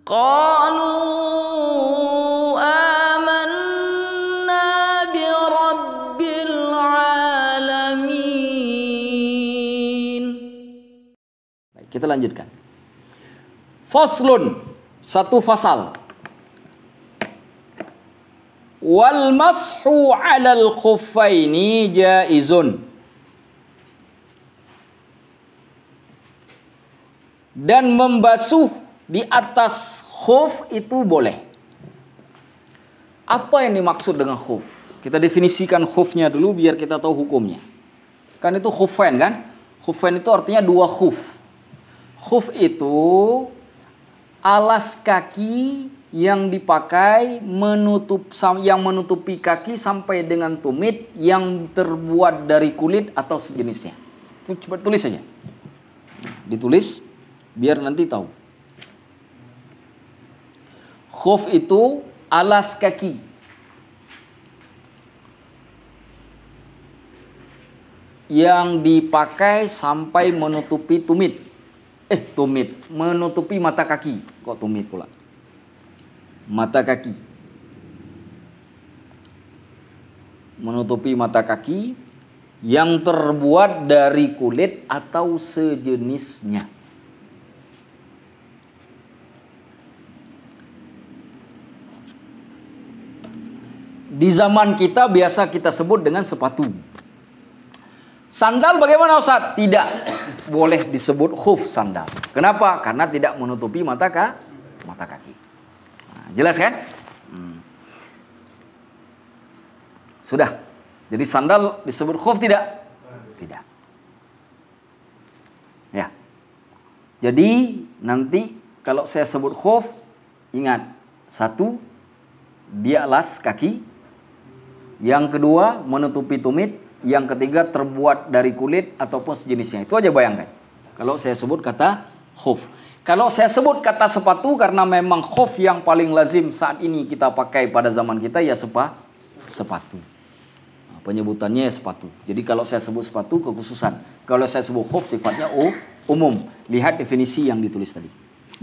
Qalu amanna bi rabbil alamin. Baik, kita lanjutkan. Faslun, satu fasal. Wal mashu 'alal khuffaini jaizun. Dan membasuh di atas khuf itu boleh. Apa yang dimaksud dengan khuf? Kita definisikan khufnya dulu biar kita tahu hukumnya. Kan itu khuffain kan? Khuffain itu artinya dua khuf. Khuf itu alas kaki yang dipakai yang menutupi kaki sampai dengan tumit yang terbuat dari kulit atau sejenisnya. Coba tulis saja. Ditulis biar nanti tahu. Khuf itu alas kaki yang dipakai sampai menutupi tumit. Menutupi mata kaki. Kok tumit pula? Mata kaki. Menutupi mata kaki yang terbuat dari kulit atau sejenisnya. Di zaman kita biasa kita sebut dengan sepatu. Sandal bagaimana Ustaz? Tidak boleh disebut khuf sandal. Kenapa? Karena tidak menutupi mata kaki. Nah, jelas kan? Sudah. Jadi sandal disebut khuf tidak? Tidak. Ya. Jadi nanti kalau saya sebut khuf, ingat, satu, dia alas kaki. Yang kedua, menutupi tumit. Yang ketiga, terbuat dari kulit ataupun sejenisnya. Itu aja bayangkan. Kalau saya sebut kata khuf. Kalau saya sebut kata sepatu, karena memang khuf yang paling lazim saat ini kita pakai pada zaman kita, ya sepatu. Nah, penyebutannya ya sepatu. Jadi kalau saya sebut sepatu, kekhususan. Kalau saya sebut khuf, sifatnya umum. Lihat definisi yang ditulis tadi.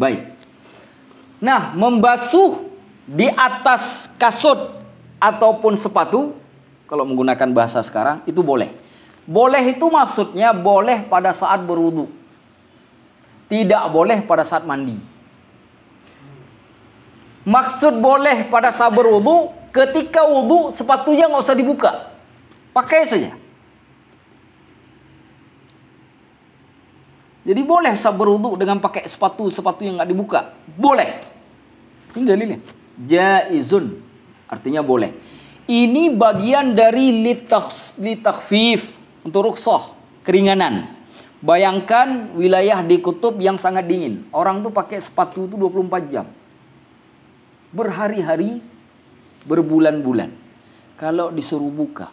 Baik. Nah, membasuh di atas kasut ataupun sepatu, kalau menggunakan bahasa sekarang, itu boleh. Boleh itu maksudnya boleh pada saat berwudu. Tidak boleh pada saat mandi. Maksud boleh pada saat berwudu, ketika wudu sepatunya nggak usah dibuka. Pakai saja. Jadi boleh saat berwudu dengan pakai sepatu yang nggak dibuka. Boleh. Ini dalilnya. Jaizun. Artinya boleh. Ini bagian dari litakhfif, untuk rukhsah, keringanan. Bayangkan wilayah di kutub yang sangat dingin. Orang tuh pakai sepatu itu 24 jam. Berhari-hari, berbulan-bulan. Kalau disuruh buka,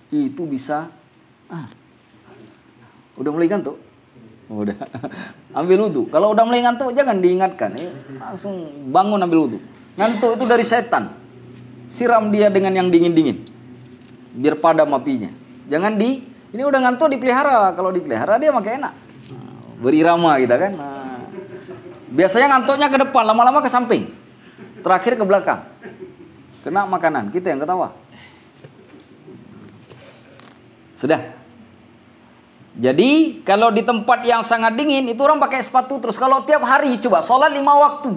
itu bisa udah mulai ngantuk? Udah. Ambil wudu. Kalau udah mulai ngantuk jangan diingatkan. Langsung bangun ambil wudu. Ngantuk itu dari setan. Siram dia dengan yang dingin-dingin. Biar padam apinya. Jangan ini udah ngantuk dipelihara. Kalau dipelihara dia makin enak. Berirama gitu kan. Nah, biasanya ngantuknya ke depan, lama-lama ke samping. Terakhir ke belakang. Kena makanan, kita yang ketawa. Sudah. Jadi kalau di tempat yang sangat dingin itu orang pakai sepatu terus. Kalau tiap hari coba sholat 5 waktu,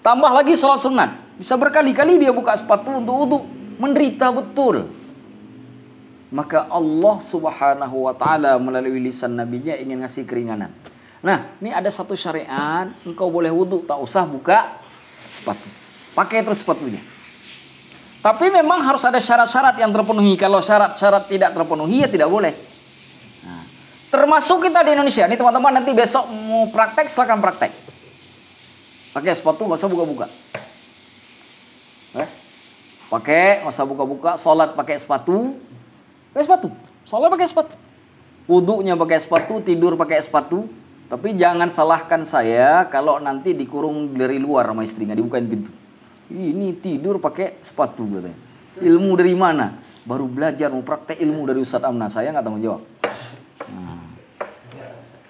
tambah lagi sholat sunat, bisa berkali-kali dia buka sepatu untuk wudu, menderita betul. Maka Allah Subhanahu wa ta'ala melalui lisan nabinya ingin ngasih keringanan. Nah, ini ada satu syariat, engkau boleh wudu, tak usah buka sepatu, pakai terus sepatunya. Tapi memang harus ada syarat-syarat yang terpenuhi. Kalau syarat-syarat tidak terpenuhi ya tidak boleh. Termasuk kita di Indonesia. Ini teman-teman nanti besok mau praktek, silakan praktek. Pakai sepatu, nggak usah buka-buka. Pakai, nggak usah buka-buka. Sholat pakai sepatu. Pakai sepatu. Sholat pakai sepatu. Wudunya pakai sepatu, tidur pakai sepatu. Tapi jangan salahkan saya kalau nanti dikurung dari luar sama istri, nggak dibukain pintu. Ini tidur pakai sepatu katanya. Ilmu dari mana? Baru belajar mau praktek ilmu dari Ustadz Amna. Saya nggak tanggung jawab.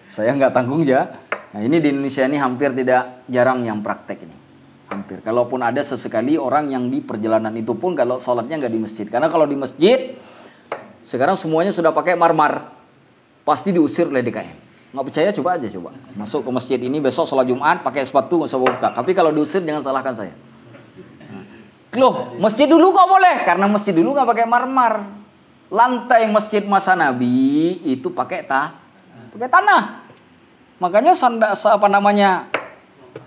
Saya nggak tanggung ya. Nah, ini di Indonesia ini hampir jarang yang praktek ini. Hampir. Kalaupun ada sesekali orang yang di perjalanan itu pun kalau sholatnya nggak di masjid. Karena kalau di masjid, sekarang semuanya sudah pakai marmar. Pasti diusir oleh DKM. Nggak percaya coba aja coba. Masuk ke masjid ini besok sholat Jumat pakai sepatu nggak usah buka. Tapi kalau diusir jangan salahkan saya. Loh, masjid dulu kok boleh? Karena masjid dulu nggak pakai marmar. Lantai masjid masa Nabi itu pakai tanah. Makanya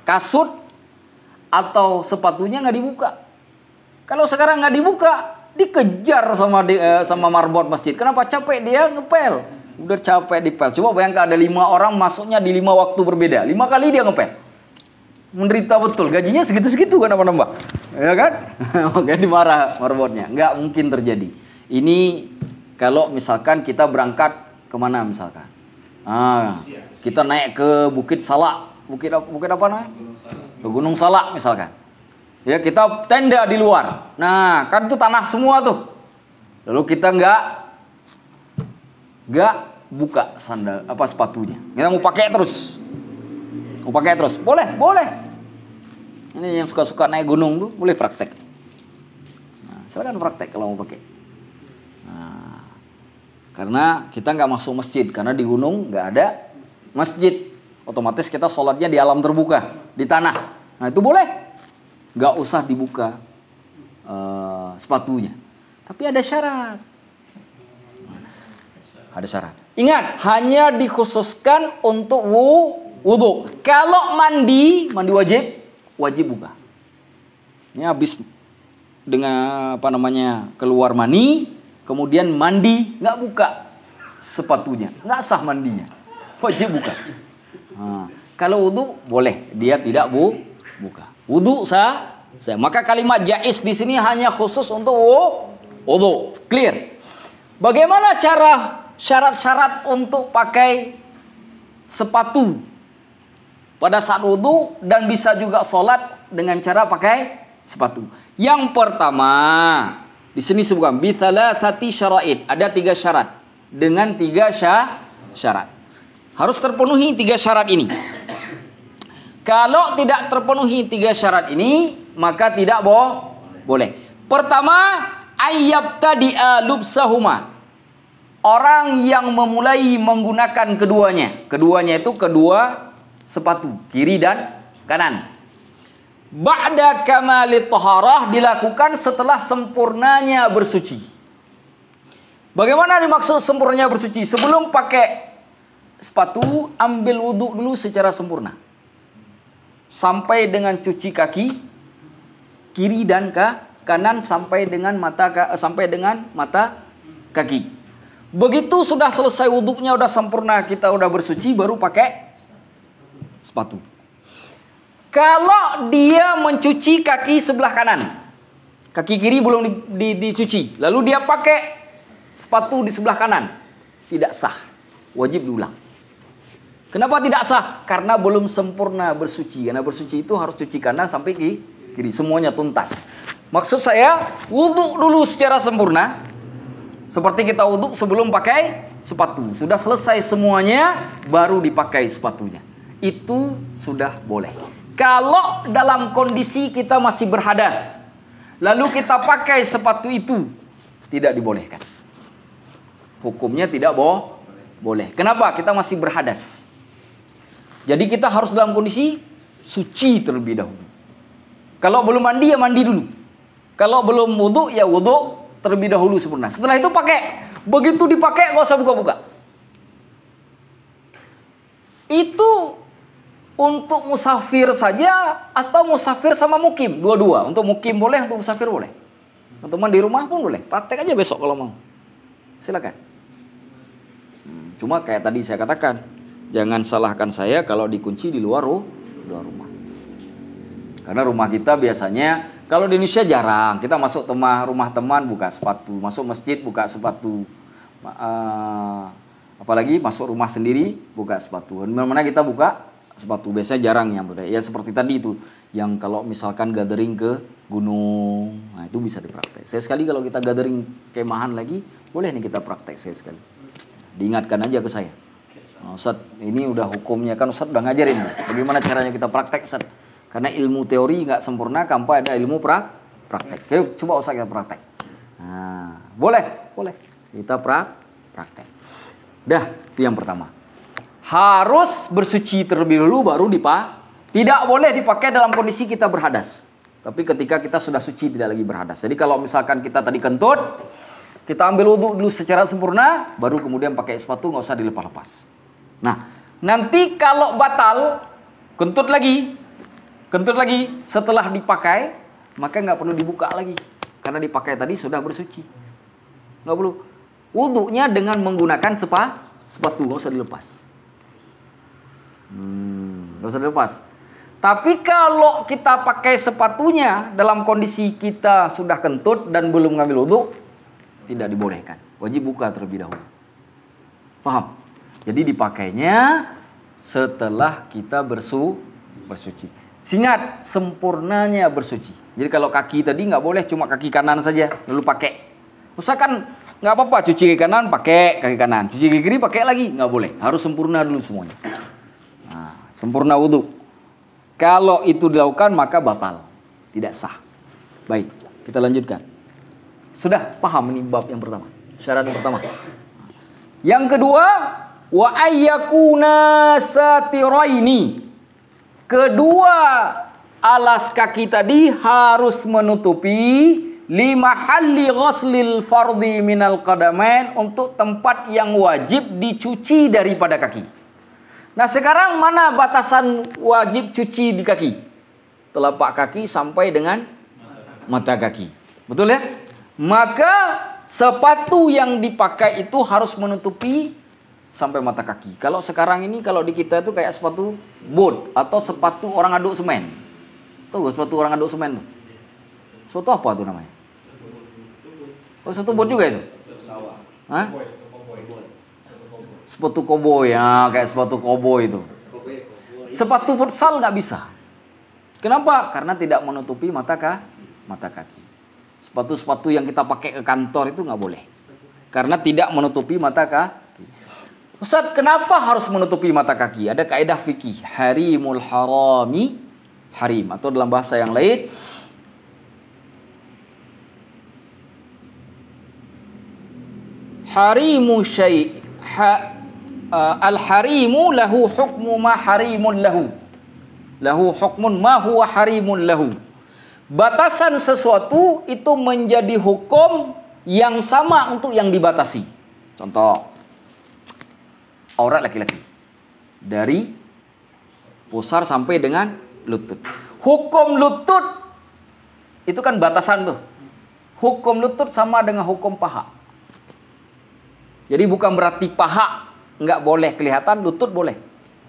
kasut atau sepatunya nggak dibuka. Kalau sekarang nggak dibuka, dikejar sama marbot masjid. Kenapa? Capek dia ngepel. Udah capek dipel. Coba bayangkan ada 5 orang masuknya di 5 waktu berbeda. 5 kali dia ngepel. Menderita betul. Gajinya segitu-segitu kan nambah-nambah. Ya kan? Makanya dimarah marbotnya. Nggak mungkin terjadi. Ini kalau misalkan kita berangkat kemana misalkan? Kita naik ke Bukit Salak. Bukit apa namanya? Ke Gunung Salak misalkan. Ya, kita tenda di luar. Nah, kan itu tanah semua tuh. Lalu kita nggak buka sepatunya. Kita mau pakai terus. Boleh. Ini yang suka-suka naik gunung tuh boleh praktek. Nah, silakan praktek kalau mau pakai. Nah, karena kita nggak masuk masjid karena di gunung nggak ada masjid. Otomatis kita sholatnya di alam terbuka, di tanah. Nah itu boleh, nggak usah dibuka sepatunya. Tapi ada syarat. Ingat, hanya dikhususkan untuk wudu. Kalau mandi wajib buka. Ini habis dengan keluar mani, kemudian mandi nggak buka sepatunya, nggak sah mandinya, wajib buka. Nah, kalau wudu boleh, dia tidak buka. Wudu sah. Maka kalimat jaiz di sini hanya khusus untuk wudu. Clear. Bagaimana cara syarat-syarat untuk pakai sepatu pada saat wudu dan bisa juga sholat dengan cara pakai sepatu? Yang pertama, di sini sebutkan bi thalathati syara'id. Ada 3 syarat. Dengan 3 syarat. Harus terpenuhi 3 syarat ini. Kalau tidak terpenuhi 3 syarat ini, maka tidak boleh. Pertama, ayyabtadi'a lubsahuma. Orang yang memulai menggunakan keduanya. Keduanya itu kedua sepatu, kiri dan kanan. Ba'da kamalit taharah, dilakukan setelah sempurnanya bersuci. Bagaimana dimaksud sempurnanya bersuci? Sebelum pakai sepatu, ambil wudhu dulu secara sempurna. Sampai dengan cuci kaki kiri dan kanan sampai dengan mata kaki. Begitu sudah selesai wudhunya, udah sempurna, kita udah bersuci, baru pakai sepatu. Kalau dia mencuci kaki sebelah kanan, kaki kiri belum dicuci, lalu dia pakai sepatu di sebelah kanan, tidak sah, wajib diulang. Kenapa tidak sah? Karena belum sempurna bersuci. Karena bersuci itu harus cuci kanan sampai kiri, semuanya tuntas. Maksud saya, wudhu dulu secara sempurna, seperti kita wudhu sebelum pakai sepatu. Sudah selesai semuanya, baru dipakai sepatunya. Itu sudah boleh. Kalau dalam kondisi kita masih berhadas, lalu kita pakai sepatu itu, tidak dibolehkan. Hukumnya tidak boleh. Kenapa? Kita masih berhadas. Jadi kita harus dalam kondisi suci terlebih dahulu. Kalau belum mandi, ya mandi dulu. Kalau belum wudu, ya wudu terlebih dahulu sempurna. Setelah itu pakai. Begitu dipakai, nggak usah buka-buka. Itu untuk musafir saja atau musafir sama mukim? Dua-dua. Untuk mukim boleh, untuk musafir boleh. Teman-teman di rumah pun boleh. Praktek aja besok kalau mau. Silakan. Cuma kayak tadi saya katakan, jangan salahkan saya kalau dikunci di luar rumah. Karena rumah kita biasanya, kalau di Indonesia jarang. Kita masuk rumah teman buka sepatu. Masuk masjid buka sepatu. Apalagi masuk rumah sendiri buka sepatu. Mana kita buka sepatu. Biasanya jarang yang bertanya. Ya seperti tadi itu. Yang kalau misalkan gathering ke gunung. Nah itu bisa dipraktek. Saya sekali kalau kita gathering kemahan lagi. Boleh nih kita praktek saya sekali. Diingatkan aja ke saya. Nah, Ustaz, ini udah hukumnya kan Ustaz udah ngajarin. Bagaimana caranya kita praktek Ustaz? Karena ilmu teori nggak sempurna, tanpa ada ilmu praktek. Yuk, coba Ustaz kita praktek. Nah, boleh. Kita praktek. Dah, itu yang pertama. Harus bersuci terlebih dulu baru tidak boleh dipakai dalam kondisi kita berhadas. Tapi ketika kita sudah suci tidak lagi berhadas. Jadi kalau misalkan kita tadi kentut, kita ambil wudhu dulu secara sempurna, baru kemudian pakai sepatu, nggak usah dilepas-lepas. Nah, nanti kalau batal, kentut lagi, setelah dipakai, maka nggak perlu dibuka lagi. Karena dipakai tadi sudah bersuci. Nggak perlu. Wudhunya dengan menggunakan sepatu, nggak usah dilepas. Nggak usah dilepas. Tapi kalau kita pakai sepatunya dalam kondisi kita sudah kentut dan belum ngambil wudhu, tidak dibolehkan. Wajib buka terlebih dahulu. Paham? Jadi dipakainya setelah kita bersuci. Ingat, sempurnanya bersuci. Jadi kalau kaki tadi nggak boleh cuma kaki kanan saja, lalu pakai. Misalkan nggak apa-apa, cuci kaki kanan, pakai kaki kanan. Cuci kaki kiri, pakai lagi. Nggak boleh. Harus sempurna dulu semuanya. Nah, sempurna wudhu. Kalau itu dilakukan maka batal, tidak sah. Baik, kita lanjutkan. Sudah paham ini bab yang pertama, syarat yang pertama. Yang kedua, wa ayyakuna satiraini. Kedua alas kaki tadi harus menutupi lima halli ghuslil fardhi minal qadamain, untuk tempat yang wajib dicuci daripada kaki. Nah sekarang mana batasan wajib cuci di kaki? Telapak kaki sampai dengan mata kaki. Betul ya? Maka sepatu yang dipakai itu harus menutupi sampai mata kaki. Kalau sekarang ini, kalau di kita itu kayak sepatu boot atau sepatu orang aduk semen. Tuh sepatu orang aduk semen tuh. Sepatu apa tuh namanya? Oh sepatu boot juga itu? Hah? Sepatu koboi ya, kayak sepatu koboi itu. Sepatu futsal nggak bisa. Kenapa? Karena tidak menutupi mata kaki. Sepatu-sepatu yang kita pakai ke kantor itu nggak boleh. Karena tidak menutupi mata kaki. Ustaz, kenapa harus menutupi mata kaki? Ada kaidah fikih, harimul harami harim, atau dalam bahasa yang lain, harimu syai' al-harimu lahu hukmu ma harimun lahu. Lahu hukmun ma huwa harimun lahu. Batasan sesuatu itu menjadi hukum yang sama untuk yang dibatasi. Contoh, aurat laki-laki dari pusar sampai dengan lutut. Hukum lutut itu kan batasan tuh. Hukum lutut sama dengan hukum paha. Jadi bukan berarti paha nggak boleh kelihatan, lutut boleh.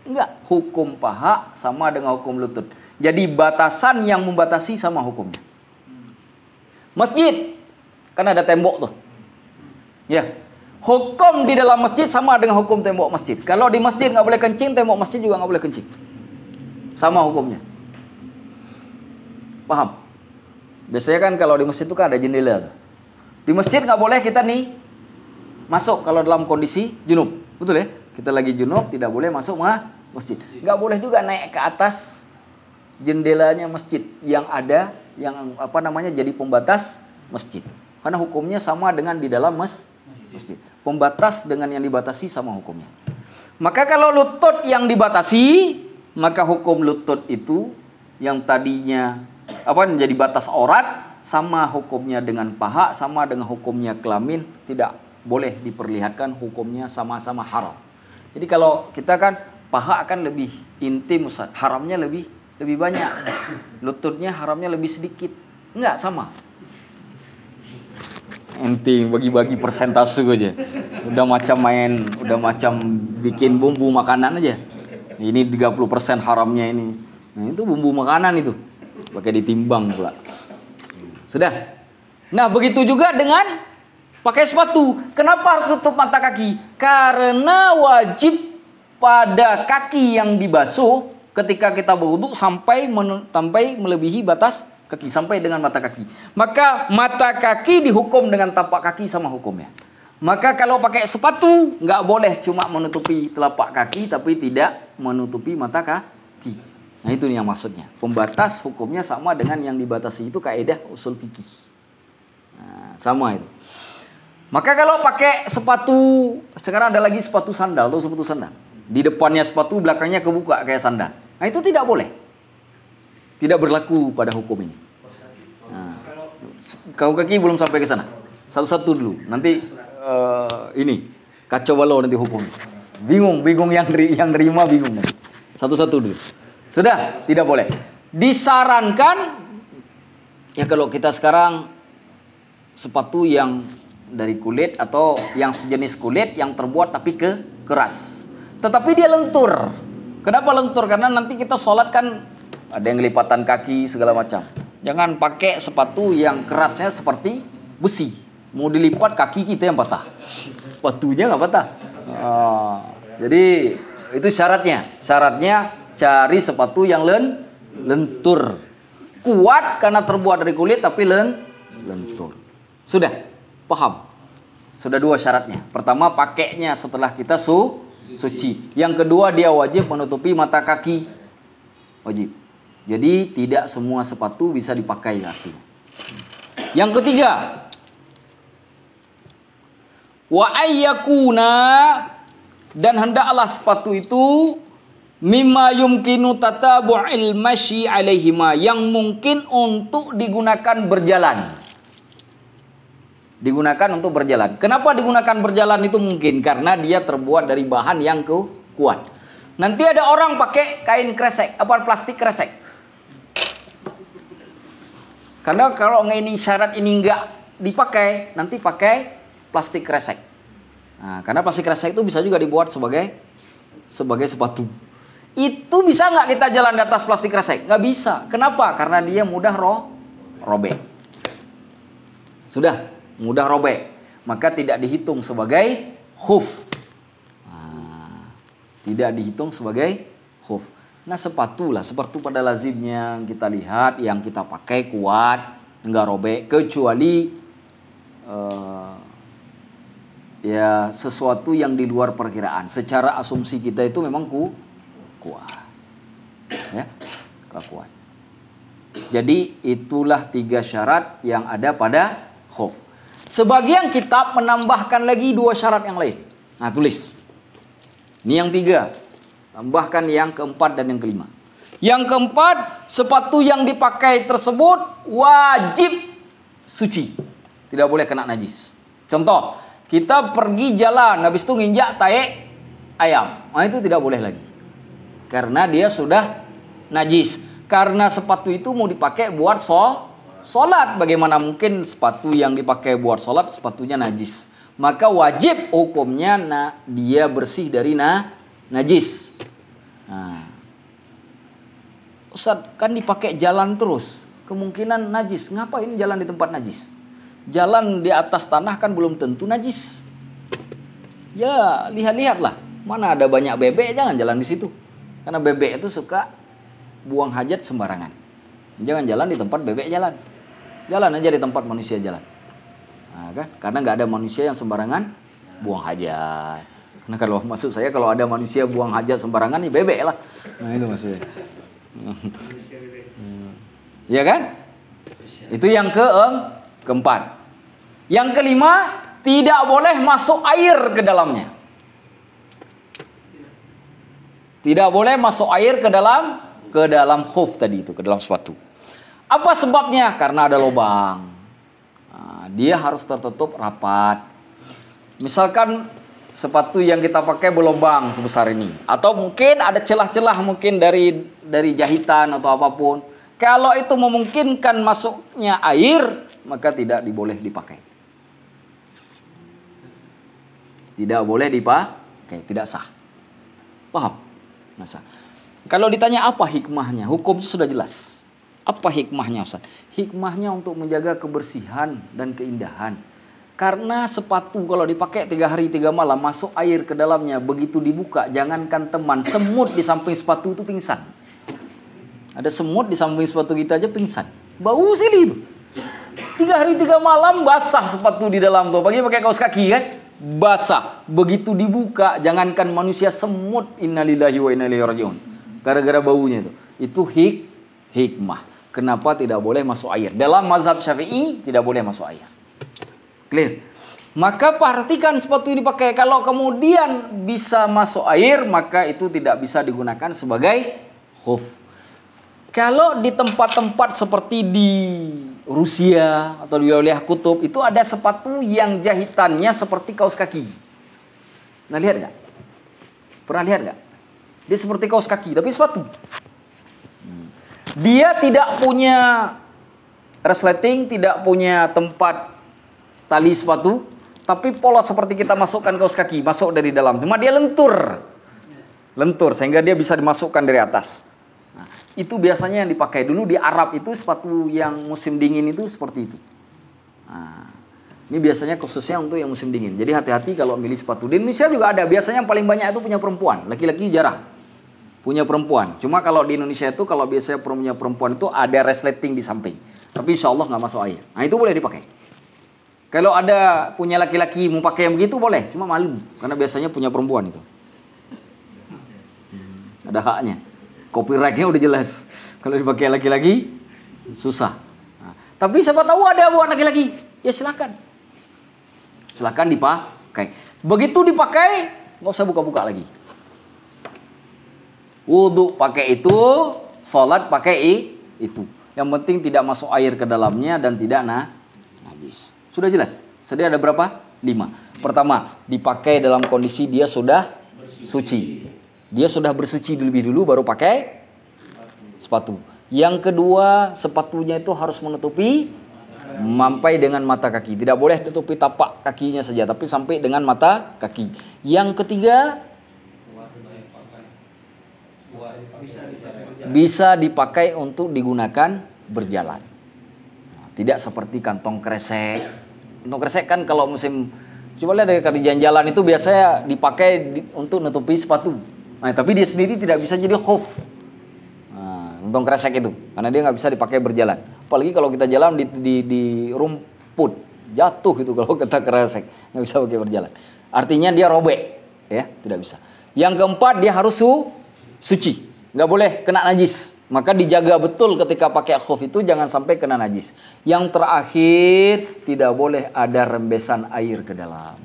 Enggak, hukum paha sama dengan hukum lutut. Jadi batasan yang membatasi sama hukumnya. Masjid, kan ada tembok tuh. Ya, hukum di dalam masjid sama dengan hukum tembok masjid. Kalau di masjid nggak boleh kencing, tembok masjid juga nggak boleh kencing. Sama hukumnya. Paham? Biasanya kan kalau di masjid itu kan ada jendela tuh. Di masjid nggak boleh kita nih masuk kalau dalam kondisi junub, betul ya? Kita lagi junub tidak boleh masuk masjid. Nggak boleh juga naik ke atas jendelanya masjid yang ada, yang apa namanya jadi pembatas masjid. Karena hukumnya sama dengan di dalam masjid. Pembatas dengan yang dibatasi sama hukumnya. Maka kalau lutut yang dibatasi, maka hukum lutut itu yang tadinya menjadi batas aurat sama hukumnya dengan paha, sama dengan hukumnya kelamin, tidak boleh diperlihatkan, hukumnya sama-sama haram. Jadi kalau kita kan paha akan lebih intim Ustaz, haramnya lebih banyak. Lututnya haramnya lebih sedikit. Enggak sama. Intim bagi-bagi persentase aja. Udah macam bikin bumbu makanan aja. Ini 30% haramnya ini. Nah, itu bumbu makanan itu. Pakai ditimbang pula. Sudah. Nah, begitu juga dengan pakai sepatu. Kenapa harus tutup mata kaki? Karena wajib pada kaki yang dibasuh ketika kita berwudu sampai melebihi batas kaki, sampai dengan mata kaki. Maka mata kaki dihukum dengan tapak kaki sama hukumnya. Maka kalau pakai sepatu nggak boleh cuma menutupi telapak kaki tapi tidak menutupi mata kaki. Nah itu yang maksudnya. Pembatas hukumnya sama dengan yang dibatasi itu kaidah usul fikih. Nah, sama itu. Maka kalau pakai sepatu, sekarang ada lagi sepatu sandal atau sepatu sandal. Di depannya sepatu, belakangnya kebuka kayak sandal. Nah itu tidak boleh. Tidak berlaku pada hukum ini. Nah, kau kaki belum sampai ke sana. Satu-satu dulu. Nanti ini kacau balau nanti hukum. Bingung yang nerima bingung. Satu-satu dulu. Sudah, tidak boleh. Disarankan ya kalau kita sekarang sepatu yang dari kulit atau yang sejenis kulit yang terbuat tapi keras. Tetapi dia lentur. Kenapa lentur? Karena nanti kita sholat kan ada yang lipatan kaki segala macam. Jangan pakai sepatu yang kerasnya seperti besi. Mau dilipat kaki kita yang patah. Sepatunya nggak patah. Jadi itu syaratnya. Syaratnya cari sepatu yang lentur. Kuat karena terbuat dari kulit tapi lentur. Sudah, paham? Sudah dua syaratnya. Pertama pakainya setelah kita suci. Yang kedua dia wajib menutupi mata kaki. Wajib. Jadi tidak semua sepatu bisa dipakai artinya. Yang ketiga, wa ayyakuna, dan hendaklah sepatu itu mimma yumkinu tatabu'il masyi alaihima, yang mungkin untuk digunakan berjalan. Digunakan untuk berjalan. Kenapa digunakan berjalan itu mungkin? Karena dia terbuat dari bahan yang kuat. Nanti ada orang pakai kain kresek, plastik kresek. Karena kalau ini syarat ini enggak dipakai, nanti pakai plastik kresek. Nah, karena plastik kresek itu bisa juga dibuat sebagai sepatu. Itu bisa nggak kita jalan di atas plastik kresek? Nggak bisa. Kenapa? Karena dia mudah robek. Sudah, mudah robek. Maka tidak dihitung sebagai khuf. Nah, tidak dihitung sebagai khuf. Nah, sepatu pada lazimnya kita lihat yang kita pakai kuat, nggak robek, kecuali ya sesuatu yang di luar perkiraan. Secara asumsi kita itu memang kuat. Ya, kuat. Jadi itulah 3 syarat yang ada pada khuf. Sebagian kitab menambahkan lagi 2 syarat yang lain. Nah, tulis. Ini yang 3. Tambahkan yang keempat dan yang kelima. Yang keempat, sepatu yang dipakai tersebut wajib suci. Tidak boleh kena najis. Contoh, kita pergi jalan, habis itu nginjak taek ayam. Nah, itu tidak boleh lagi. Karena dia sudah najis. Karena sepatu itu mau dipakai buat sholat. Bagaimana mungkin sepatu yang dipakai buat sholat, sepatunya najis. Maka wajib hukumnya dia bersih dari najis. Nah, Ustaz, kan dipakai jalan terus. Kemungkinan najis. Ngapain jalan di tempat najis? Jalan di atas tanah kan belum tentu najis. Ya, lihat-lihatlah. Mana ada banyak bebek, jangan jalan di situ. Karena bebek itu suka buang hajat sembarangan. Jangan jalan di tempat bebek jalan. Jalan aja di tempat manusia jalan. Nah, kan? Karena nggak ada manusia yang sembarangan buang hajat. Karena kalau maksud saya kalau ada manusia buang hajat sembarangan, ya bebek lah. Nah, itu maksudnya. Ya kan? Itu yang keempat. Yang kelima, tidak boleh masuk air ke dalamnya. Tidak boleh masuk air ke dalam khuf tadi itu, ke dalam sepatu. Apa sebabnya? Karena ada lubang. Nah, dia harus tertutup rapat. Misalkan sepatu yang kita pakai berlubang sebesar ini, atau mungkin ada celah-celah mungkin dari jahitan atau apapun. Kalau itu memungkinkan masuknya air, maka tidak boleh dipakai. Tidak boleh dipakai, tidak sah. Paham? Nah, sah. Kalau ditanya apa hikmahnya, hukumnya sudah jelas. Apa hikmahnya, Ustaz? Hikmahnya untuk menjaga kebersihan dan keindahan. Karena sepatu kalau dipakai 3 hari 3 malam, masuk air ke dalamnya, begitu dibuka, jangankan teman, semut di samping sepatu itu pingsan. Ada semut di samping sepatu kita aja pingsan. Bau sili itu. 3 hari 3 malam basah sepatu di dalam tuh. Pagi pakai kaos kaki kan? basah. Begitu dibuka, jangankan manusia, semut, innalillahi wa inna ilaihi rajiun. Gara-gara baunya itu. Itu hikmah. Kenapa tidak boleh masuk air? Dalam mazhab Syafi'i tidak boleh masuk air. Clear? Maka perhatikan sepatu ini dipakai. Kalau kemudian bisa masuk air, maka itu tidak bisa digunakan sebagai khuf. Kalau di tempat-tempat seperti di Rusia atau di wilayah kutub, itu ada sepatu yang jahitannya seperti kaos kaki. Nah, lihat nggak? Pernah lihat nggak? Dia seperti kaos kaki, tapi sepatu. Dia tidak punya resleting, tidak punya tempat tali sepatu, tapi polos seperti kita masukkan kaos kaki, masuk dari dalam. Cuma dia lentur, sehingga dia bisa dimasukkan dari atas. Nah, itu biasanya yang dipakai dulu di Arab itu sepatu yang musim dingin itu seperti itu. Nah, ini biasanya khususnya untuk yang musim dingin. Jadi hati-hati kalau milih sepatu. Di Indonesia juga ada. Biasanya yang paling banyak itu punya perempuan, laki-laki jarang punya perempuan. Cuma kalau di Indonesia itu kalau biasanya punya perempuan itu ada resleting di samping. Tapi insya Allah nggak masuk air. Nah, itu boleh dipakai. Kalau ada punya laki-laki mau pakai yang begitu boleh. Cuma malu karena biasanya punya perempuan itu. Ada haknya. Copyright-nya udah jelas. Kalau dipakai laki-laki susah. Nah, tapi siapa tahu ada buat laki-laki. Ya silakan. Silakan dipakai. Begitu dipakai nggak usah buka-buka lagi. Wudhu pakai itu, sholat pakai itu. Yang penting tidak masuk air ke dalamnya dan tidak najis. Sudah jelas? Jadi ada berapa? 5. Pertama, dipakai dalam kondisi dia sudah suci. Dia sudah bersuci lebih dulu baru pakai sepatu. Yang kedua, sepatunya itu harus menutupi sampai dengan mata kaki. Tidak boleh tutupi tapak kakinya saja, tapi sampai dengan mata kaki. Yang ketiga, bisa dipakai untuk digunakan berjalan. Nah, tidak seperti kantong kresek. Kantong kresek kan kalau musim, coba lihat dari jalan-jalan itu biasanya dipakai untuk nutupi sepatu. Nah, tapi dia sendiri tidak bisa jadi khuf. Nah, kantong kresek itu, karena dia nggak bisa dipakai berjalan. Apalagi kalau kita jalan di rumput, jatuh gitu kalau kita kresek, nggak bisa pakai berjalan. Artinya dia robek, ya, tidak bisa. Yang keempat, dia harus suci. Nggak boleh kena najis. Maka dijaga betul ketika pakai khuf itu jangan sampai kena najis. Yang terakhir, tidak boleh ada rembesan air ke dalam.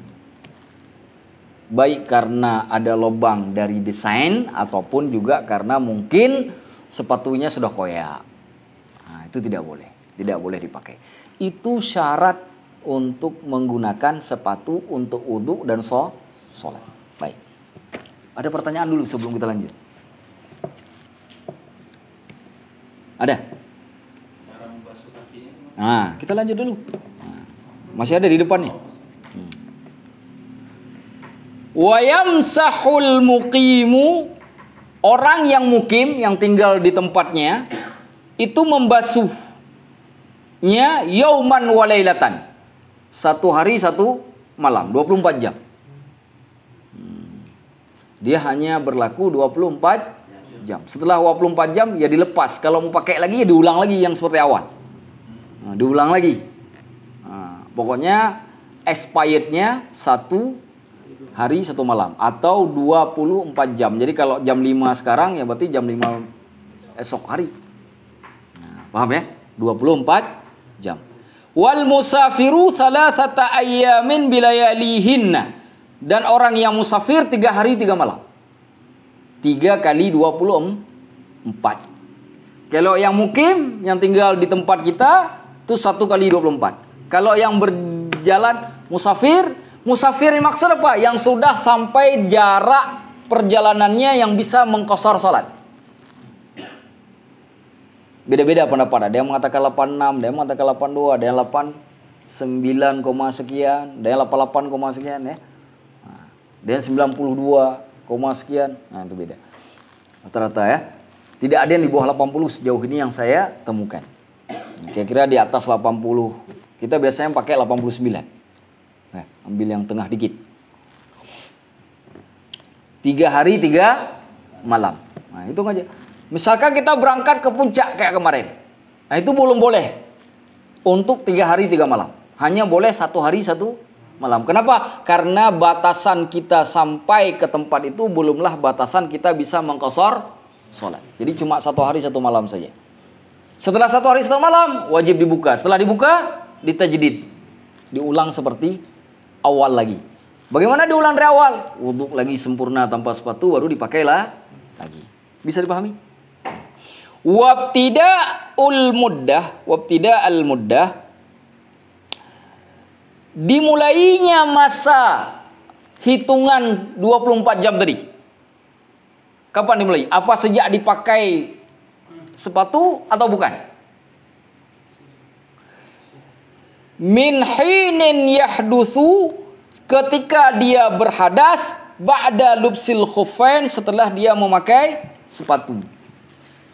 Baik karena ada lubang dari desain ataupun juga karena mungkin sepatunya sudah koyak. Nah, itu tidak boleh. Tidak boleh dipakai. Itu syarat untuk menggunakan sepatu untuk wudhu dan sholat. Baik. Ada pertanyaan dulu sebelum kita lanjut. Ada? Nah, kita lanjut dulu. Nah, masih ada di depan nih. Wa yamsahul muqimu, orang yang mukim, yang tinggal di tempatnya, itu membasuhnya yauman wa lailatan. 1 hari 1 malam, 24 jam. Dia hanya berlaku 24 jam. Setelah 24 jam ya dilepas. Kalau mau pakai lagi ya diulang lagi yang seperti awal. Nah, diulang lagi. Nah, pokoknya expirednya 1 hari 1 malam atau 24 jam. Jadi kalau jam 5 sekarang ya berarti jam 5 esok hari. Nah, paham ya? 24 jam. Wal musafiru thalathata ayyamin bilayalihinna. Dan orang yang musafir 3 hari 3 malam. 3 kali 24. Kalau yang mukim, yang tinggal di tempat kita, itu 1 kali 24. Kalau yang berjalan musafir yang maksud apa? Yang sudah sampai jarak perjalanannya yang bisa mengqashar salat. Beda-beda pendapat. Ada yang mengatakan 86, ada yang mengatakan 82, ada yang 89, sekian, ada yang 88, sekian ya. Ada yang 92 sekian. Nah, itu beda. Rata-rata ya. Tidak ada yang di bawah 80 sejauh ini yang saya temukan. Kira-kira di atas 80. Kita biasanya pakai 89. Nah, ambil yang tengah dikit. 3 hari 3 malam. Nah, itu aja. Misalkan kita berangkat ke puncak kayak kemarin. Nah, itu belum boleh untuk 3 hari 3 malam. Hanya boleh 1 hari 1 malam. Kenapa? Karena batasan kita sampai ke tempat itu belumlah batasan kita bisa mengqashar sholat. Jadi cuma 1 hari 1 malam saja. Setelah 1 hari 1 malam wajib dibuka. Setelah dibuka ditajdid, diulang seperti awal lagi. Bagaimana diulang dari awal? Wudhu lagi sempurna tanpa sepatu baru dipakailah lagi. Bisa dipahami? Wabtida'ul muddah dimulainya masa hitungan 24 jam tadi. Kapan dimulai? Apa sejak dipakai sepatu atau bukan? Min hinin yahdutsu, ketika dia berhadas, ba'da lubsil khuffain, setelah dia memakai sepatu.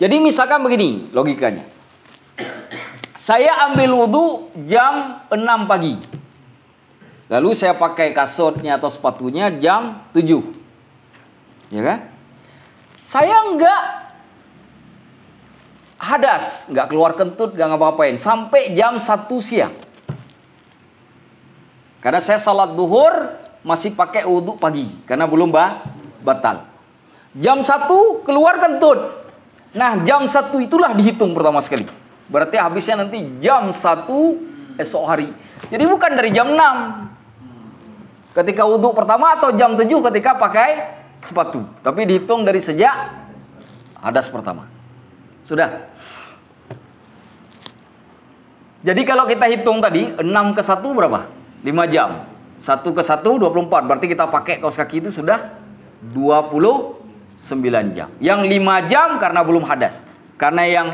Jadi misalkan begini logikanya. Saya ambil wudhu jam 6 pagi. Lalu saya pakai kasutnya atau sepatunya jam 7. Ya kan? Saya enggak hadas, enggak keluar kentut, enggak ngapa-ngapain sampai jam 1 siang. Karena saya salat duhur masih pakai wudhu pagi karena belum batal. Jam 1 keluar kentut. Nah, jam 1 itulah dihitung pertama sekali. Berarti habisnya nanti jam 1 esok hari. Jadi bukan dari jam 6 ketika wudhu pertama atau jam 7 ketika pakai sepatu, tapi dihitung dari sejak hadas pertama. Sudah. Jadi kalau kita hitung tadi 6 ke 1 berapa? 5 jam. 1 ke 1 24. Berarti kita pakai kaos kaki itu sudah 29 jam. Yang 5 jam karena belum hadas. Karena yang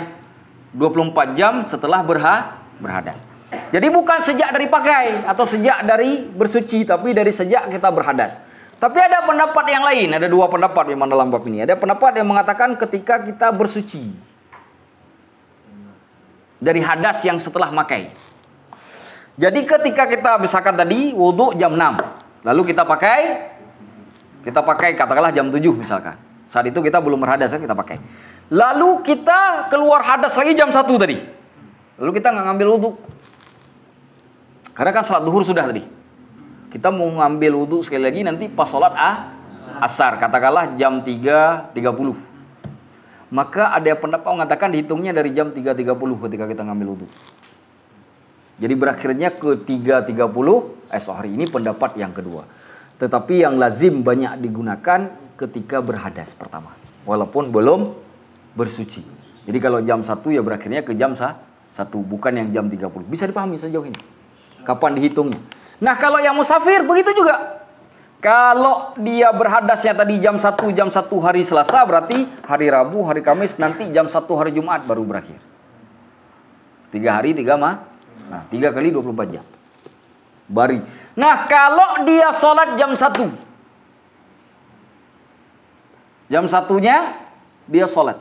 24 jam setelah berhadas. Jadi bukan sejak dari pakai atau sejak dari bersuci, tapi dari sejak kita berhadas. Tapi ada pendapat yang lain, ada 2 pendapat memang dalam bab ini. Ada pendapat yang mengatakan ketika kita bersuci dari hadas yang setelah makai. Jadi ketika kita misalkan tadi wudhu jam 6, lalu kita pakai katakanlah jam 7 misalkan. Saat itu kita belum berhadas, kita pakai. Lalu kita keluar hadas lagi jam 1 tadi. Lalu kita nggak ngambil wudhu. Karena kan salat duhur sudah tadi. Kita mau ngambil wudhu sekali lagi nanti pas salat asar, katakanlah jam 3.30. Maka ada pendapat mengatakan dihitungnya dari jam 3.30 ketika kita ngambil wudhu. Jadi berakhirnya ke 3.30 esok hari. Ini pendapat yang kedua. Tetapi yang lazim banyak digunakan ketika berhadas pertama, walaupun belum bersuci. Jadi kalau jam 1 ya berakhirnya ke jam 1, bukan yang jam 30. Bisa dipahami sejauh ini kapan dihitungnya. Nah, kalau yang musafir begitu juga. Kalau dia berhadasnya tadi jam 1 hari Selasa, berarti hari Rabu, hari Kamis, nanti jam 1 hari Jumat baru berakhir. 3 hari, 3 Nah, 3 kali 24 jam. Bari. Nah, kalau dia sholat jam 1. Jam 1-nya dia sholat.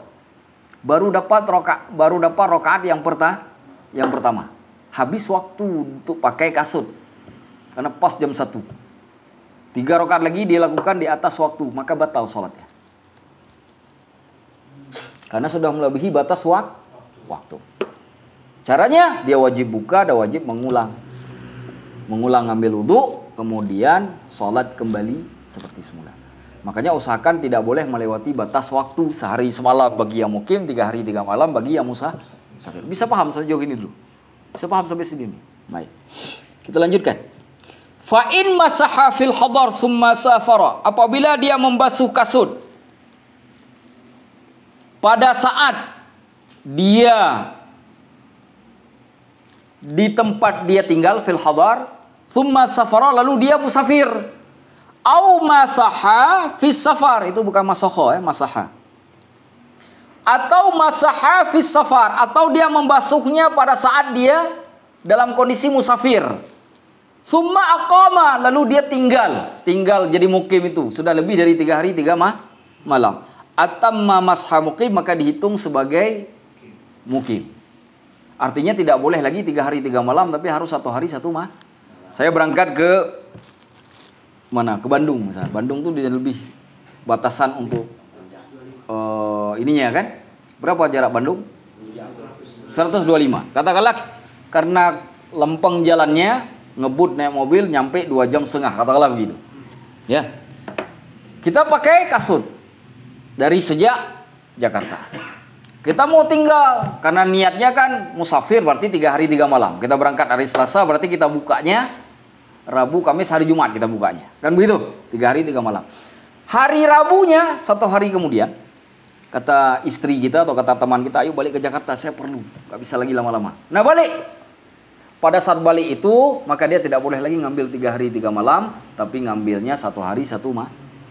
Baru dapat rakaat yang pertama. Habis waktu untuk pakai kasut. Karena pas jam 1. 3 rakaat lagi dia lakukan di atas waktu, maka batal sholatnya. Karena sudah melebihi batas waktu. Caranya dia wajib buka dan wajib mengulang ngambil wudhu, kemudian sholat kembali seperti semula. Makanya usahakan tidak boleh melewati batas waktu sehari semalam bagi yang mukim, 3 hari 3 malam bagi yang musafir. Bisa paham sejauh ini dulu? Bisa paham sampai sini? Baik. Kita lanjutkan. Fa'in masaha fil hadar thumma safara. Apabila dia membasuh kasut pada saat dia di tempat dia tinggal fil hadar, thumma safara, lalu dia musafir. Au masaha fis safar, itu bukan masaha masaha. Atau masaha fis safar, atau dia membasuhnya pada saat dia dalam kondisi musafir. Summa aqama, lalu dia tinggal jadi mukim itu sudah lebih dari 3 hari 3 malam. Atamma masha mukim, maka dihitung sebagai mukim. Artinya tidak boleh lagi 3 hari 3 malam, tapi harus 1 hari 1 malam. Saya berangkat ke mana? Ke Bandung misalnya. Bandung tuh dia lebih batasan untuk ininya kan. Berapa jarak Bandung? 125. Katakanlah karena lempeng jalannya, ngebut naik mobil nyampe 2,5 jam, katakanlah begitu. Ya. Kita pakai kasut dari sejak Jakarta. Kita mau tinggal karena niatnya kan musafir, berarti 3 hari 3 malam. Kita berangkat hari Selasa, berarti kita bukanya Rabu, Kamis, hari Jumat kita bukanya. Kan begitu? 3 hari 3 malam. Hari Rabunya 1 hari kemudian, kata istri kita atau kata teman kita, ayo balik ke Jakarta, saya perlu, nggak bisa lagi lama-lama. Nah balik. Pada saat balik itu, maka dia tidak boleh lagi ngambil 3 hari 3 malam, tapi ngambilnya 1 hari 1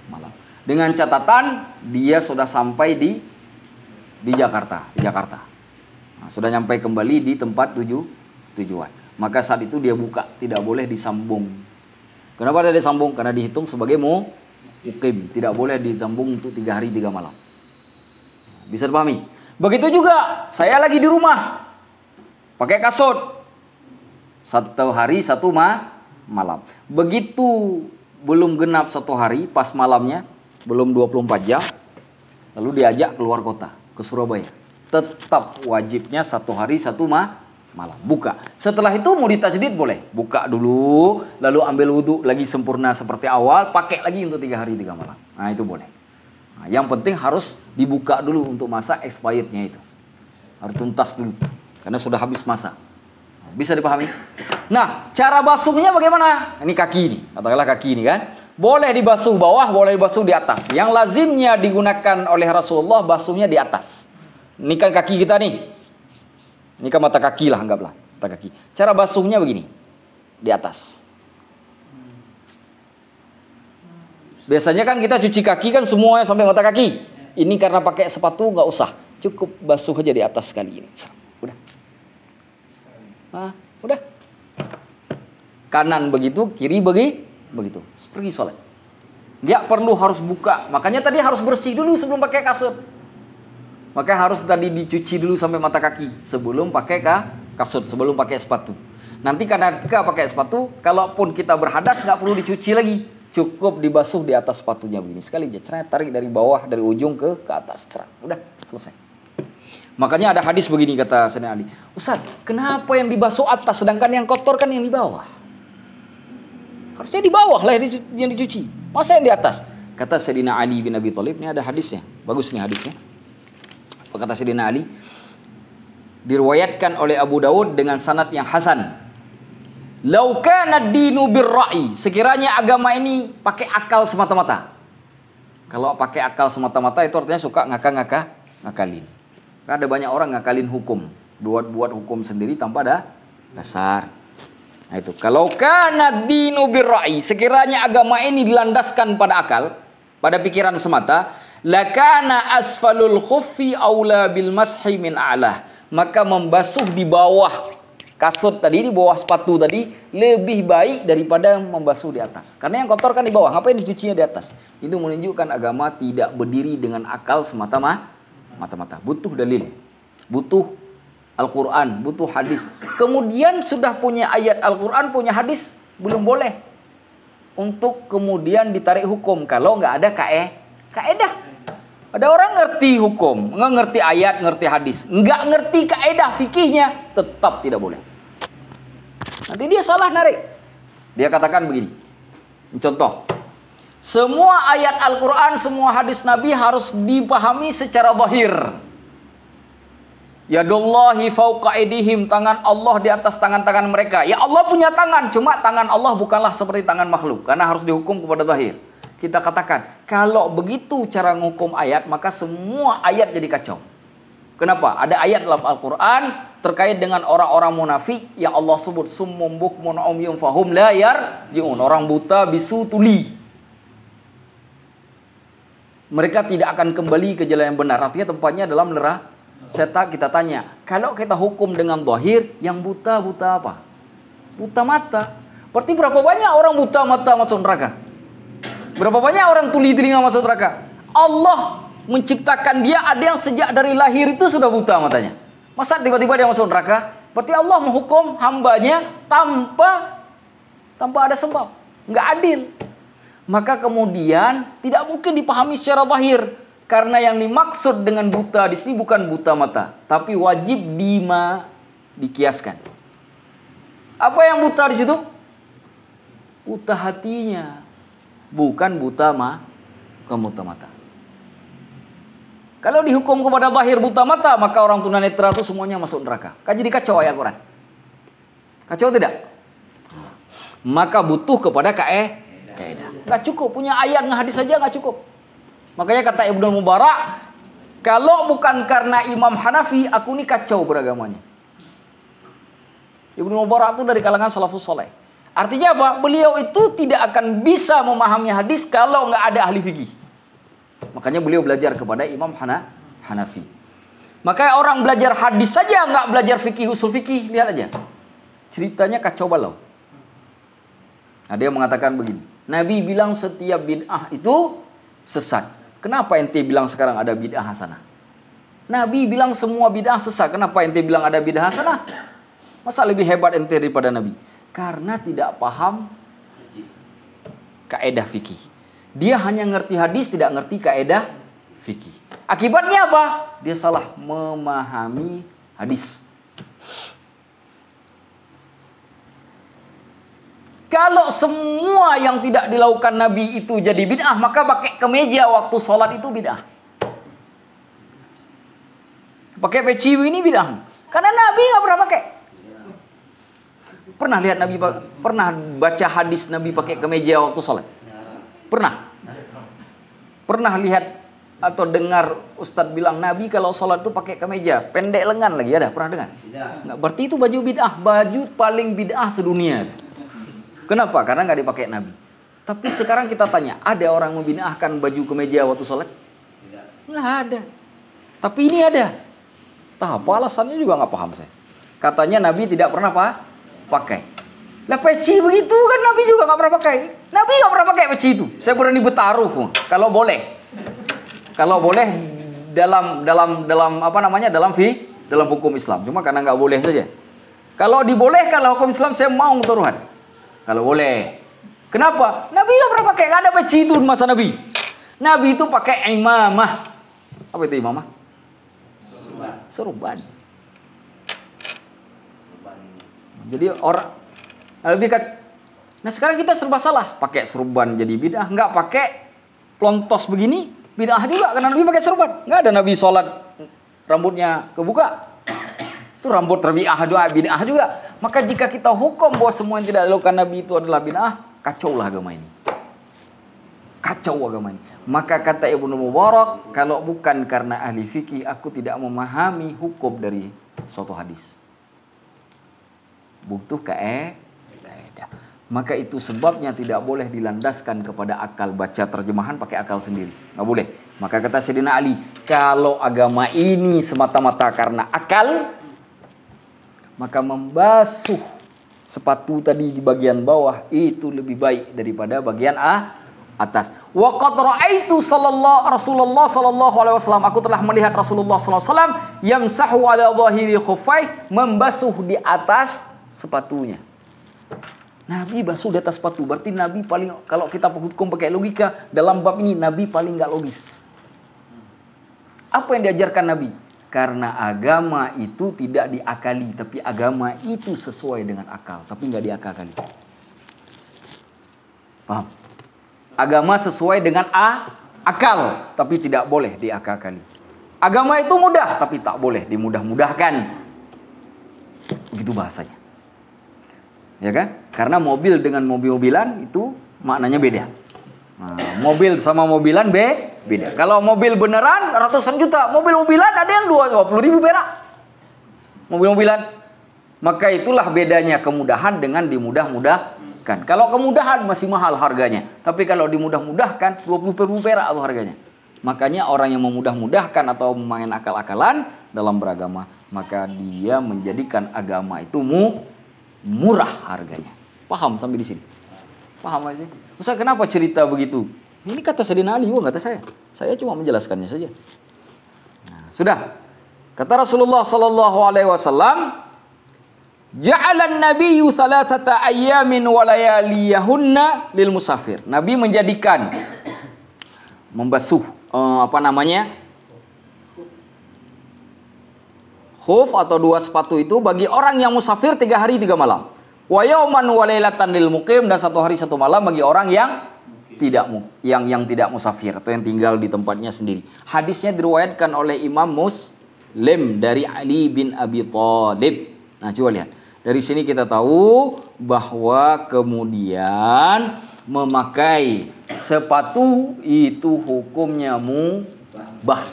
malam. Dengan catatan dia sudah sampai di Jakarta, Nah, sudah nyampe kembali di tempat tujuan. Maka saat itu dia buka, tidak boleh disambung. Kenapa tidak disambung? Karena dihitung sebagai mukim, tidak boleh disambung untuk 3 hari 3 malam. Bisa dipahami? Begitu juga saya lagi di rumah, pakai kasut, 1 hari 1 malam. Begitu belum genap 1 hari, pas malamnya, belum 24 jam, lalu diajak keluar kota, ke Surabaya. Tetap wajibnya 1 hari 1 malam. Buka. Setelah itu mau ditajdid boleh. Buka dulu, lalu ambil wudhu lagi sempurna seperti awal, pakai lagi untuk 3 hari 3 malam. Nah itu boleh. Nah, yang penting harus dibuka dulu untuk masa expirednya itu. Harus tuntas dulu. Karena sudah habis masa. Bisa dipahami? Nah, cara basuhnya bagaimana? Ini kaki ini, katakanlah kaki ini kan. Boleh dibasuh bawah, boleh dibasuh di atas. Yang lazimnya digunakan oleh Rasulullah basuhnya di atas. Ini kan kaki kita nih. Ini kan mata kaki lah, anggaplah mata kaki. Cara basuhnya begini, di atas. Biasanya kan kita cuci kaki kan semuanya sampai mata kaki. Ini karena pakai sepatu nggak usah, cukup basuh aja di atas sekali ini. Udah. Nah, udah. Kanan begitu, kiri begitu. Pergi sholat. Nggak perlu harus buka. Makanya tadi harus bersih dulu sebelum pakai kasut. Maka harus tadi dicuci dulu sampai mata kaki sebelum pakai kasut, sebelum pakai sepatu. Nanti karena ketika pakai sepatu, kalaupun kita berhadas nggak perlu dicuci lagi. Cukup dibasuh di atas sepatunya begini. Sekali aja, tarik dari bawah, dari ujung ke atas. Udah, selesai. Makanya ada hadis begini kata Sayyidina Ali. Ustaz, kenapa yang dibasuh atas sedangkan yang kotor kan yang di bawah? Harusnya di bawah lah yang dicuci. Masa yang di atas? Kata Sayyidina Ali bin Abi Thalib, ini ada hadisnya. Bagus nih hadisnya. Kata Sayyidina Ali, diriwayatkan oleh Abu Daud dengan sanad yang hasan. Lau kana ad-dinu bir-ra'i, sekiranya agama ini pakai akal semata-mata. Kalau pakai akal semata-mata itu artinya suka ngakalin. Ada banyak orang ngakalin hukum, buat hukum sendiri tanpa ada dasar. Nah itu, kalau kana ad-dinu bir-ra'i, sekiranya agama ini dilandaskan pada akal, pada pikiran semata, lakana asfalul khuffi aula bil mashi min a'lah, maka membasuh di bawah kasut tadi, di bawah sepatu tadi lebih baik daripada membasuh di atas. Karena yang kotor kan di bawah, ngapain dicucinya di atas? Itu menunjukkan agama tidak berdiri dengan akal semata-mata. Butuh dalil, butuh Al-Quran, butuh hadis. Kemudian sudah punya ayat Al-Quran, punya hadis, belum boleh untuk kemudian ditarik hukum kalau nggak ada kaedah. Ada orang ngerti hukum, nggak ngerti ayat, ngerti hadis, nggak ngerti kaedah fikihnya, tetap tidak boleh. Nanti dia salah narik. Dia katakan begini, contoh, semua ayat Al-Quran, semua hadis Nabi harus dipahami secara zahir. Yadullahi fauqa aydihim, tangan Allah di atas tangan-tangan mereka. Ya Allah punya tangan, cuma tangan Allah bukanlah seperti tangan makhluk, karena harus dihukum kepada zahir. Kita katakan, kalau begitu cara ngukum ayat, maka semua ayat jadi kacau. Kenapa? Ada ayat dalam Al-Quran terkait dengan orang-orang munafik yang Allah sebut summum bukmun umyum fahum la yarji'un, orang buta, bisu, tuli. Mereka tidak akan kembali ke jalan yang benar. Artinya tempatnya dalam neraka. Kita tanya, kalau kita hukum dengan zahir, yang buta apa? Buta mata. Berarti berapa banyak orang buta mata masuk neraka? Berapa banyak orang tuli telinga masuk neraka? Allah menciptakan dia, ada yang sejak dari lahir itu sudah buta matanya. Masa tiba-tiba dia masuk neraka? Berarti Allah menghukum hambanya tanpa ada sebab. Nggak adil. Maka kemudian tidak mungkin dipahami secara zahir. Karena yang dimaksud dengan buta di sini bukan buta mata, tapi wajib dikiaskan. Apa yang buta di situ? buta hatinya, bukan buta mata. Kalau dihukum kepada zahir buta mata, maka orang tunanetra itu semuanya masuk neraka. Kan jadi kacau ayat Quran. Kacau tidak? Maka butuh kepada kaidah. Nggak cukup punya ayat hadis saja nggak cukup. Makanya kata Ibnu Mubarak, kalau bukan karena Imam Hanafi, aku ini kacau beragamanya. Ibnu Mubarak itu dari kalangan salafus saleh. Artinya apa? Beliau itu tidak akan bisa memahami hadis kalau nggak ada ahli fikih. Makanya beliau belajar kepada Imam Hanafi. Makanya orang belajar hadis saja nggak belajar fikih, usul fikih, lihat aja. Ceritanya kacau balau. Ada yang mengatakan begini, Nabi bilang setiap bid'ah itu sesat. Kenapa ente bilang sekarang ada bid'ah hasanah? Nabi bilang semua bid'ah sesat. Kenapa ente bilang ada bid'ah hasanah? Masa lebih hebat ente daripada Nabi? Karena tidak paham kaidah fikih. Dia hanya ngerti hadis, tidak ngerti kaidah fikih. Akibatnya apa? Dia salah memahami hadis. Kalau semua yang tidak dilakukan Nabi itu jadi bid'ah, maka pakai kemeja waktu sholat itu bid'ah. Pakai peci ini bid'ah. Karena Nabi nggak pernah pakai. Pernah lihat Nabi, pernah baca hadis Nabi pakai kemeja waktu sholat? Pernah? Pernah lihat atau dengar Ustadz bilang Nabi kalau sholat itu pakai kemeja pendek lengan lagi, ada? Pernah dengar? Nggak, berarti itu baju bid'ah, baju paling bid'ah sedunia. Kenapa? Karena nggak dipakai Nabi. Tapi sekarang kita tanya, ada orang membid'ahkan baju kemeja waktu sholat? Nggak ada. Tapi ini ada. Apa alasannya juga nggak paham saya. Katanya Nabi tidak pernah pakai. Lah peci begitu kan Nabi juga nggak pernah pakai. Nabi nggak pernah pakai peci itu. Saya berani bertaruh kalau boleh. Kalau boleh dalam apa namanya dalam hukum Islam. Cuma karena nggak boleh saja. Kalau dibolehkan dalam hukum Islam saya mau taruhan. Kalau boleh. Kenapa? Nabi nggak pernah pakai. Nggak ada peci itu di masa Nabi. Nabi itu pakai imamah. Apa itu imamah? Serban. Jadi orang lebih kat. Nah sekarang kita serba salah. Pakai serban jadi bid'ah. Nggak pakai plontos begini bid'ah juga. Karena Nabi pakai serban. Nggak ada Nabi sholat rambutnya kebuka. Itu rambut terbiah doa bid'ah juga. Maka jika kita hukum bahwa semua yang tidak dilakukan Nabi itu adalah bid'ah, kacaulah agama ini. Kacau agama ini. Maka kata Ibnu Mubarak, kalau bukan karena ahli fikih, aku tidak memahami hukum dari suatu hadis. Butuh kaidah. Maka itu sebabnya tidak boleh dilandaskan kepada akal. Baca terjemahan pakai akal sendiri. Nggak boleh. Maka kata Sayyidina Ali, kalau agama ini semata-mata karena akal, maka membasuh sepatu tadi di bagian bawah itu lebih baik daripada bagian atas. Wa qad ra'aitu Rasulullah sallallahu alaihi wasallam, aku telah melihat Rasulullah sallallahu alaihi wasallam yamsahu ala dhahiri khuffai, membasuh di atas sepatunya. Nabi basuh di atas sepatu, berarti Nabi paling, kalau kita hukum pakai logika dalam bab ini, Nabi paling nggak logis. Apa yang diajarkan Nabi? Karena agama itu tidak diakali, tapi agama itu sesuai dengan akal, tapi nggak diakali. Paham? Agama sesuai dengan akal, tapi tidak boleh diakali. Agama itu mudah, tapi tak boleh dimudah-mudahkan. Begitu bahasanya. Ya kan? Karena mobil dengan mobil-mobilan itu maknanya beda. Nah, mobil sama mobilan beda. Kalau mobil beneran ratusan juta, mobil-mobilan ada yang 20.000 perak. Mobil-mobilan. Maka itulah bedanya kemudahan dengan dimudah-mudahkan. Kalau kemudahan masih mahal harganya, tapi kalau dimudah-mudahkan 20.000 perak itu harganya. Makanya orang yang memudah-mudahkan atau memain akal-akalan dalam beragama, maka dia menjadikan agama itu murah harganya. Paham sampai di sini? Paham gak sih? Ustaz, kenapa cerita begitu? Ini kata Sayyidina Ali, bukan kata saya. Saya cuma menjelaskannya saja. Nah, sudah. Kata Rasulullah sallallahu alaihi wasallam, ja'alan nabiyyu thalathata ayyamin wa layaliyahunna lil musafir. Nabi menjadikan membasuh khuf atau dua sepatu itu bagi orang yang musafir 3 hari 3 malam. Wa yauman wa lailatan lil muqim, dan 1 hari 1 malam bagi orang yang tidak musafir atau yang tinggal di tempatnya sendiri. Hadisnya diriwayatkan oleh Imam Muslim dari Ali bin Abi Thalib. Nah, coba lihat. Dari sini kita tahu bahwa kemudian memakai sepatu itu hukumnya mubah.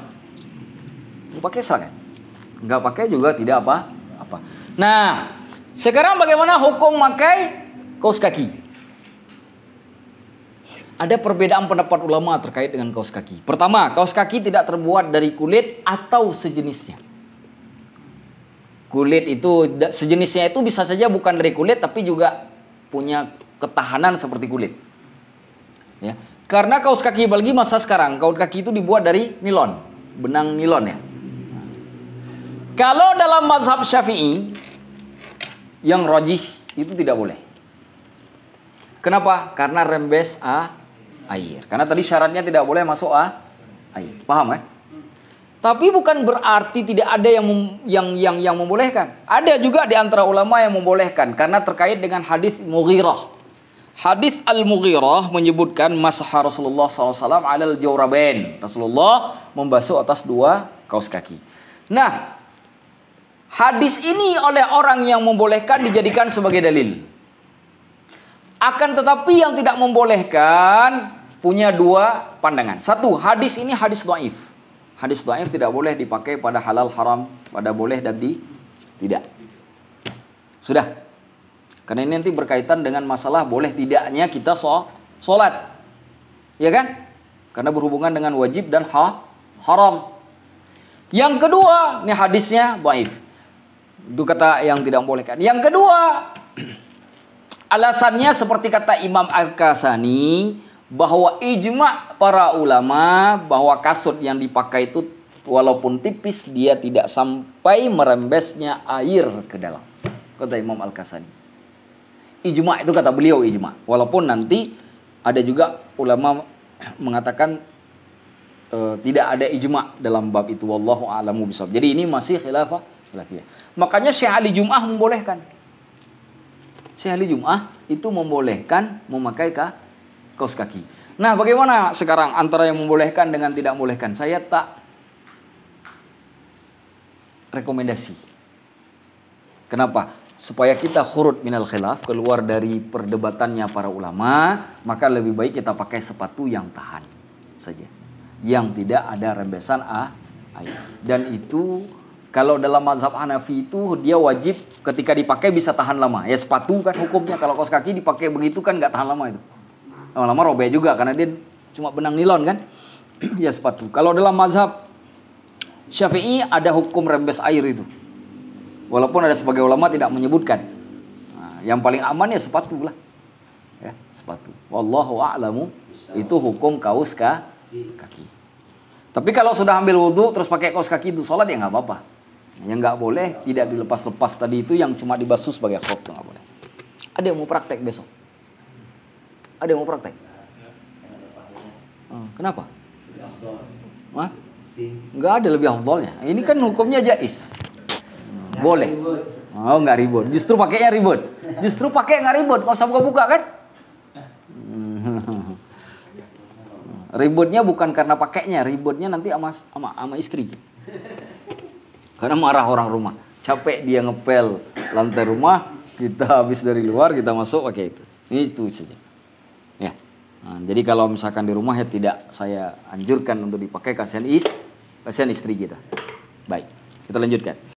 Pakai silakan. Enggak pakai juga tidak apa-apa. Nah, sekarang bagaimana hukum memakai kaos kaki? Ada perbedaan pendapat ulama terkait dengan kaos kaki. Pertama, kaos kaki tidak terbuat dari kulit atau sejenisnya. Kulit itu, sejenisnya itu bisa saja bukan dari kulit, tapi juga punya ketahanan seperti kulit. Ya. Karena kaos kaki, apalagi masa sekarang, kaos kaki itu dibuat dari nilon, benang nilon ya. Kalau dalam mazhab Syafi'i, yang rajih itu tidak boleh. Kenapa? Karena rembes air. Karena tadi syaratnya tidak boleh masuk air. Paham kan? Tapi bukan berarti tidak ada yang membolehkan. Ada juga di antara ulama yang membolehkan karena terkait dengan hadis Mughirah. Hadis Al-Mughirah menyebutkan masaha Rasulullah SAW alal jawrabain. Rasulullah membasuh atas 2 kaos kaki. Nah, hadis ini oleh orang yang membolehkan dijadikan sebagai dalil. Akan tetapi yang tidak membolehkan punya 2 pandangan. Satu, hadis ini hadis dhaif. Hadis dhaif tidak boleh dipakai pada halal haram, pada boleh dan tidak. Sudah. Karena ini nanti berkaitan dengan masalah boleh tidaknya kita sholat. Ya kan? Karena berhubungan dengan wajib dan haram. Yang kedua, ini hadisnya dhaif. Itu kata yang tidak membolehkan. Yang kedua, alasannya seperti kata Imam Al-Kasani, bahwa ijma' para ulama bahwa kasut yang dipakai itu walaupun tipis dia tidak sampai merembesnya air ke dalam. Kata Imam Al-Kasani. Ijma' itu kata beliau ijma'. Walaupun nanti ada juga ulama mengatakan tidak ada ijma' dalam bab itu. Wallahu a'lamu bishawab. Jadi ini masih khilafiyah. Makanya Syekh Ali Jum'ah membolehkan. Syekh Ali Jum'ah itu membolehkan memakai kaos kaki. Nah, bagaimana sekarang antara yang membolehkan dengan tidak membolehkan? Saya tak rekomendasi. Kenapa? Supaya kita khurut minal khilaf, keluar dari perdebatannya para ulama, maka lebih baik kita pakai sepatu yang tahan saja. Yang tidak ada rembesan air. Dan itu kalau dalam mazhab Hanafi itu dia wajib ketika dipakai bisa tahan lama. Ya sepatu kan hukumnya, kalau kaos kaki dipakai begitu kan nggak tahan lama itu. Lama-lama robek juga karena dia cuma benang nilon kan. Ya sepatu. Kalau dalam mazhab Syafi'i ada hukum rembes air itu. Walaupun ada sebagai ulama tidak menyebutkan. Nah, yang paling aman ya sepatu lah. Ya, sepatu. Wallahu a'lamu, itu hukum kaos kaki. Tapi kalau sudah ambil wudhu terus pakai kaos kaki itu sholat ya nggak apa-apa. Yang nggak boleh tidak dilepas-lepas tadi itu yang cuma dibasuh sebagai khuf itu nggak boleh. Ada yang mau praktek besok? Ada yang mau praktek? Kenapa? Hah? Nggak ada lebih afdolnya. Ini kan hukumnya jais. Boleh. Oh, nggak ribut. Justru pakainya ribut. Justru pakai nggak ribut. Kalau usah buka-buka kan? Ributnya bukan karena pakainya, ributnya nanti sama istri. Karena marah orang rumah. Capek dia ngepel lantai rumah, kita habis dari luar, kita masuk pakai itu. Ini itu saja. Ya. Nah, jadi kalau misalkan di rumah ya tidak saya anjurkan untuk dipakai, kasihan istri kita. Baik, kita lanjutkan.